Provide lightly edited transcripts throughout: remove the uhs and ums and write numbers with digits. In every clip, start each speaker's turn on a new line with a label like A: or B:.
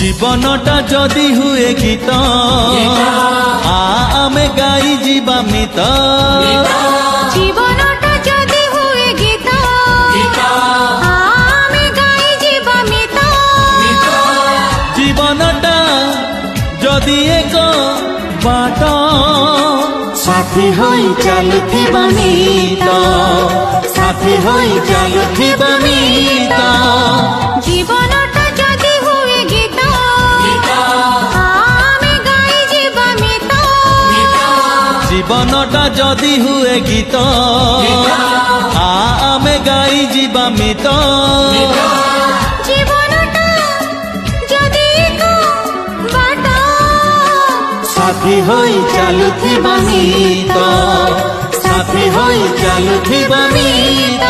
A: जीवनटा जदि हुए गीत आमे गाई जीवा मित
B: जीवनटा जदि हुए गीत आमे गाई जीवा मित
A: जीवनटा जदि एक बाट साथी होई चलुथिबा मित साथी होई चलुथिबा मित
B: जीवनटा जदि हुए गीत आमे गाई जीवा मित
A: जीवनटा जदि हुए गीत आमे गाई जीवा मित
B: जीवनटा जदि एक बाट
A: साथी होई चलुथिबा मित साथी होई चलुथिबा मित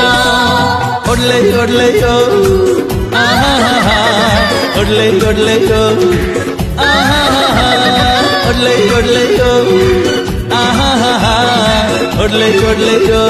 A: ओडले ओडले ओ आहा हा ओडले ओडले ओ आहा हा ओडले ओडले ओ आहा हा ओडले ओडले ओ